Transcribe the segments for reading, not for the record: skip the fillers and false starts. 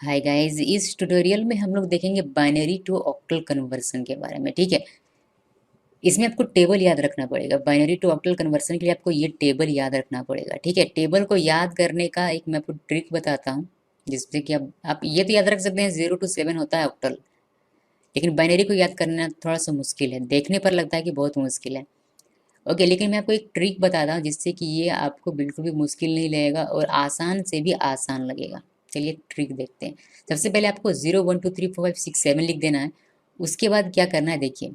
Hi guys, इस tutorial में हम लोग देखेंगे बाइनरी टू ऑक्टल कन्वर्सन के बारे में। ठीक है, इसमें आपको टेबल याद रखना पड़ेगा। बाइनरी टू ऑक्टल कन्वर्सन के लिए आपको ये टेबल याद रखना पड़ेगा। ठीक है, टेबल को याद करने का एक मैं आपको ट्रिक बताता हूँ, जिससे कि आप ये तो याद रख सकते हैं 0 to 7 होता है ऑक्टल। लेकिन बाइनरी को याद करना थोड़ा सा मुश्किल है, देखने पर लगता है कि बहुत मुश्किल है। ओके, लेकिन मैं आपको एक ट्रिक बताता हूँ जिससे कि ये आपको बिल्कुल भी मुश्किल नहीं लगेगा और आसान से भी आसान लगेगा। चलिए ट्रिक देखते हैं। सबसे पहले आपको 0 1 2 3 4 5 6 7 लिख देना है। उसके बाद क्या करना है देखिए,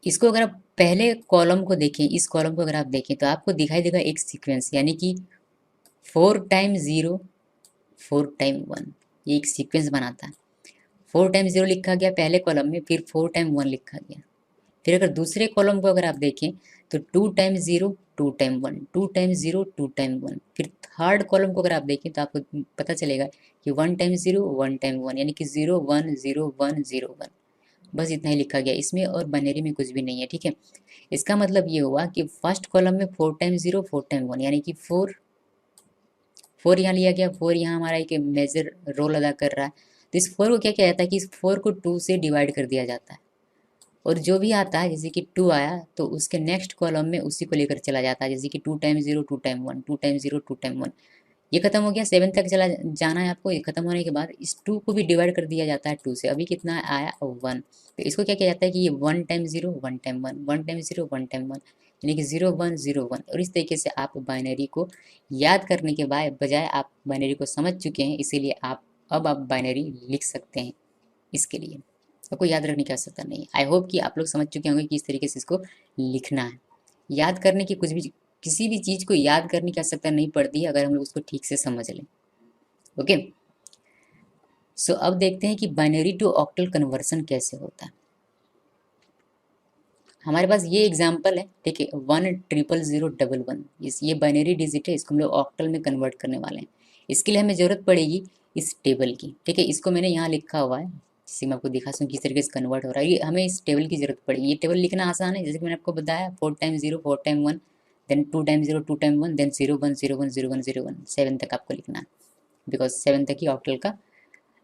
इसको अगर आप पहले कॉलम को देखें, इस कॉलम को अगर आप देखें तो आपको दिखाई देगा एक सीक्वेंस, यानी कि 4 टाइम 0 4 टाइम 1, ये एक सीक्वेंस बनाता है। 4 टाइम 0 लिखा गया पहले कॉलम में, फिर 4 टाइम 1 लिखा गया। फिर अगर दूसरे कॉलम को अगर आप देखें तो 2 टाइम 0 2 टाइम 1, 2 टाइम 0 2 टाइम 1। फिर थर्ड कॉलम को अगर आप देखें तो आपको पता चलेगा कि 1 टाइम 0 1 टाइम 1, यानी कि 0 1 0 1 0 1। बस इतना ही लिखा गया इसमें, और बाइनरी में कुछ भी नहीं है। ठीक है, इसका मतलब ये हुआ कि फर्स्ट कॉलम में 4 टाइम 0 4 टाइम 1, यानी कि फोर फोर यहाँ लिया गया। फोर यहाँ हमारा एक मेजर रोल अदा कर रहा है। तो इस फोर को क्या किया जाता है कि इस फोर को 2 से डिवाइड कर दिया जाता है, और जो भी आता है जैसे कि 2 आया तो उसके नेक्स्ट कॉलम में उसी को लेकर चला जाता है। जैसे कि 2 टाइम 0 2 टाइम 1, 2 टाइम 0 2 टाइम 1। ये खत्म हो गया, 7 तक चला जाना है आपको। ये खत्म होने के बाद इस 2 को भी डिवाइड कर दिया जाता है 2 से। अभी कितना आया 1। तो इसको क्या किया जाता है कि ये 1 टाइम 0 1 टाइम 1, 1 टाइम 0 1 टाइम 1, यानी कि 0 1 0 1। और इस तरीके से आप बाइनरी को याद करने के बजाय आप बाइनरी को समझ चुके हैं, इसीलिए आप बाइनरी लिख सकते हैं। इसके लिए आपको याद रखने की आवश्यकता नहीं है। आई होप कि आप लोग समझ चुके होंगे कि इस तरीके से इसको लिखना है। याद करने की किसी भी चीज़ को याद करने की आवश्यकता नहीं पड़ती है, अगर हम लोग उसको ठीक से समझ लें। ओके, सो अब देखते हैं कि बाइनरी टू ऑक्टल कन्वर्सन कैसे होता है। हमारे पास ये एग्जाम्पल है, ठीक है, 1 0 0 0 1 1। ये बाइनरी डिजिट है, इसको हम लोग ऑक्टल में कन्वर्ट करने वाले हैं। इसके लिए हमें जरूरत पड़ेगी इस टेबल की। ठीक है, इसको मैंने यहाँ लिखा हुआ है, जिससे मैं आपको दिखा सकूँ किस तरीके से कन्वर्ट हो रहा है। ये हमें इस टेबल की जरूरत पड़ेगी। ये टेबल लिखना आसान है, जैसे कि मैंने आपको बताया 4 time 0 4 time 1, then 2 time 0 2 time 1, then 0 1 0 1 0 1 0 1 7 तक आपको लिखना है, बिकॉज 7 तक ही ऑक्टल का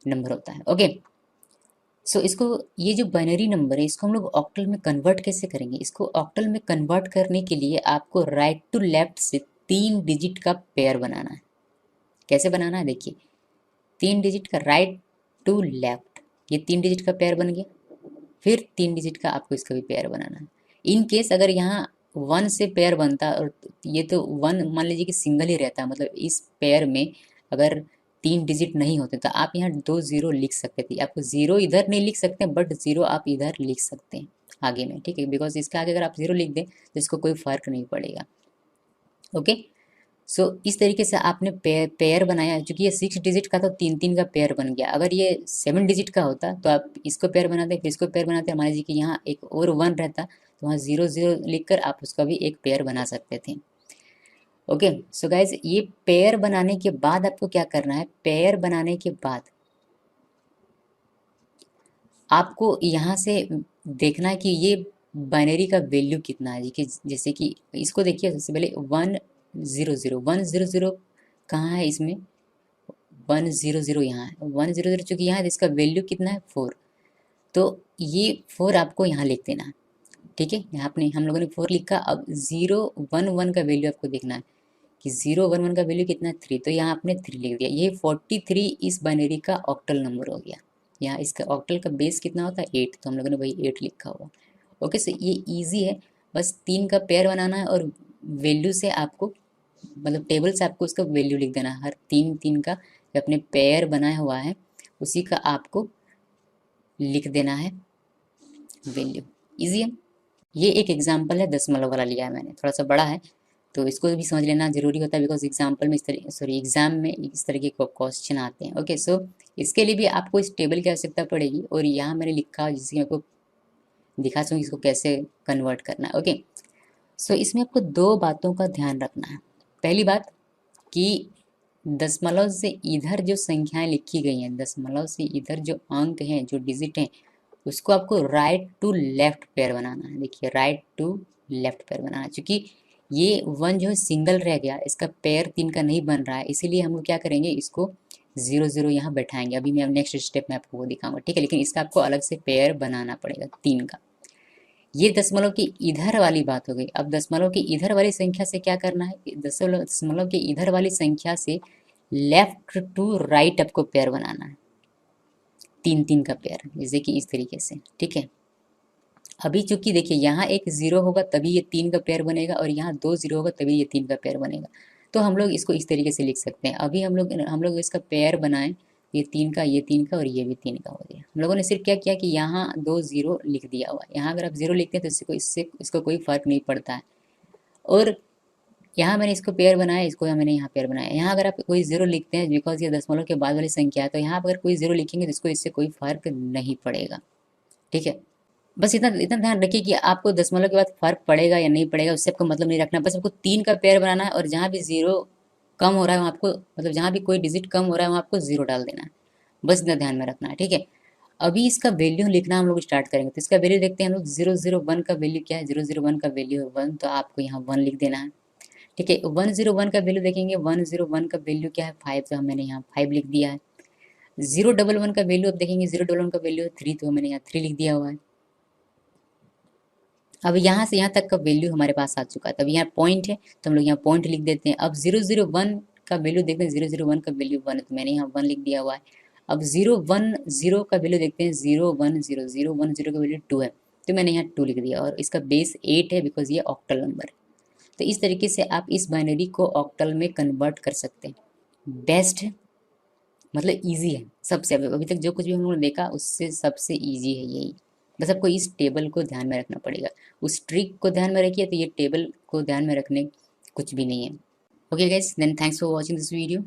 नंबर होता है। ओके, सो इसको, ये जो बाइनरी नंबर है इसको हम लोग ऑक्टल में कन्वर्ट कैसे करेंगे। इसको ऑक्टल में कन्वर्ट करने के लिए आपको राइट टू लेफ्ट से 3 डिजिट का पेयर बनाना है। कैसे बनाना है देखिए, 3 डिजिट का राइट टू लेफ्ट, ये 3 डिजिट का पेयर बन गया। फिर 3 डिजिट का आपको इसका भी पेयर बनाना है। इन केस अगर यहाँ 1 से पेयर बनता, और ये तो 1 मान लीजिए कि सिंगल ही रहता, मतलब इस पेयर में अगर 3 डिजिट नहीं होते तो आप यहाँ 2 0 लिख सकते थे। आपको 0 इधर नहीं लिख सकते, बट 0 आप इधर लिख सकते हैं आगे में। ठीक है, बिकॉज इसके आगे अगर आप 0 लिख दें तो इसको कोई फर्क नहीं पड़ेगा। ओके, सो इस तरीके से आपने पेयर बनाया। चूंकि ये 6 डिजिट का तो 3 3 का पेयर बन गया। अगर ये 7 डिजिट का होता तो आप इसको पेयर बनाते, फिर इसको पेयर बनाते। मान लीजिए कि यहाँ एक और 1 रहता तो वहाँ 0 0 लिखकर आप उसका भी एक पेयर बना सकते थे। ओके, सो गाइज, ये पेयर बनाने के बाद आपको क्या करना है, पेयर बनाने के बाद आपको यहाँ से देखना है कि ये बाइनरी का वैल्यू कितना है। जैसे कि इसको देखिए, सबसे पहले 1 0 0 कहाँ है इसमें, 1 0 0 यहाँ है। 1 0 0 चूंकि यहाँ है तो इसका वैल्यू कितना है 4। तो ये 4 आपको यहाँ लिख देना है। ठीक है, यहाँ अपने हम लोगों ने 4 लिखा। अब 0 1 1 का वैल्यू आपको देखना है कि 0 1 1 का वैल्यू कितना है 3। तो यहाँ आपने 3 लिख दिया। ये 43 इस बाइनरी का ऑक्टल नंबर हो गया। यहाँ इसका ऑक्टल का बेस कितना होता है 8, तो हम लोगों ने वही 8 लिखा हुआ। ओके, सो ये इजी है। बस 3 का पेयर बनाना है, और वैल्यू से आपको, मतलब टेबल से आपको उसका वैल्यू लिख देना है। हर 3 3 का जो अपने पेयर बनाया हुआ है उसी का आपको लिख देना है वैल्यू। इजी है। ये एक एग्जाम्पल है, दशमलव वाला लिया है मैंने, थोड़ा सा बड़ा है तो इसको भी समझ लेना जरूरी होता है, बिकॉज एग्जाम्पल में एग्जाम में इस तरीके के क्वेश्चन आते हैं। ओके, सो इसके लिए भी आपको इस टेबल की आवश्यकता पड़ेगी, और यहाँ मैंने लिखा जिसकी आपको दिखा सकूँ इसको कैसे कन्वर्ट करना है। ओके, सो इसमें आपको 2 बातों का ध्यान रखना है। पहली बात कि दशमलव से इधर जो संख्याएं लिखी गई हैं, दशमलव से इधर जो अंक हैं, जो डिजिट हैं, उसको आपको राइट टू लेफ्ट पेयर बनाना है। देखिए, राइट टू लेफ्ट पेयर बनाना है। चूंकि ये 1 जो है सिंगल रह गया, इसका पेयर 3 का नहीं बन रहा है, इसीलिए हम लोग क्या करेंगे, इसको 0 0 यहाँ बैठाएंगे। अभी मैं नेक्स्ट स्टेप में आपको वो दिखाऊंगा, ठीक है। लेकिन इसका आपको अलग से पेयर बनाना पड़ेगा 3 का। ये दशमलव की इधर वाली बात हो गई। अब दशमलव की इधर वाली संख्या से क्या करना है, दशमलव की इधर वाली संख्या से लेफ्ट टू राइट आपको पेयर बनाना है, 3 3 का पेयर, जैसे कि इस तरीके से, ठीक है। अभी चूंकि देखिए यहाँ एक 0 होगा तभी ये 3 का पेयर बनेगा, और यहाँ 2 0 होगा तभी ये 3 का पेयर बनेगा। तो हम लोग इसको इस तरीके से लिख सकते हैं। अभी हम लोग इसका पेयर बनाएं, ये 3 का, ये 3 का, और ये भी 3 का हो गया। हम लोगों ने सिर्फ क्या किया कि यहाँ 2 0 लिख दिया हुआ है। यहाँ अगर आप 0 लिखते हैं तो इसको कोई फर्क नहीं पड़ता है। और यहाँ मैंने इसको पेयर बनाया, इसको मैंने यहाँ पेयर बनाया। यहाँ अगर आप कोई 0 लिखते हैं, बिकॉज ये दशमलव के बाद वाली संख्या है, तो यहाँ अगर कोई 0 लिखेंगे तो इसको इससे कोई फर्क नहीं पड़ेगा, ठीक है। बस इतना इतना ध्यान रखिए कि आपको दशमलव के बाद फर्क पड़ेगा या नहीं पड़ेगा, उससे आपको मतलब नहीं रखना। बस आपको 3 का पेयर बनाना है, और जहाँ भी 0 कम हो रहा है वहाँ आपको, मतलब जहाँ भी कोई डिजिट कम हो रहा है वहाँ आपको 0 डाल देना है। बस इतना ध्यान में रखना है, ठीक है। अभी इसका वैल्यू लिखना हम लोग स्टार्ट करेंगे। तो इसका वैल्यू देखते हैं हम लोग। 001 का वैल्यू क्या है, 001 का वैल्यू है 1, तो आपको यहाँ 1 लिख देना है, ठीक है। 101 का वैल्यू देखेंगे, 101 का वैल्यू क्या है 5, तो मैंने यहाँ 5 लिख दिया है। 011 का वैल्यू अब देखेंगे, 011 का वैल्यू है 3, तो मैंने यहाँ 3 लिख दिया हुआ है। अब यहाँ से यहाँ तक का वैल्यू हमारे पास आ चुका है। तब यहाँ पॉइंट है तो हम लोग यहाँ पॉइंट लिख देते हैं। अब 001 का वैल्यू देखते हैं, 001 का वैल्यू 1 है, तो मैंने यहाँ 1 लिख दिया हुआ है। अब 010 का वैल्यू देखते हैं, 010 का वैल्यू 2 है, तो मैंने यहाँ 2 लिख दिया, और इसका बेस 8 है बिकॉज ये ऑक्टल नंबर है। तो इस तरीके से आप इस बाइनरी को ऑक्टल में कन्वर्ट कर सकते हैं। बेस्ट मतलब ईजी है सबसे, अभी तक जो कुछ भी हम लोगों ने देखा उससे सबसे ईजी है यही। बस आपको इस टेबल को ध्यान में रखना पड़ेगा, उस ट्रिक को ध्यान में रखिए, तो ये टेबल को ध्यान में रखने कुछ भी नहीं है। Okay guys, then thanks for watching this video.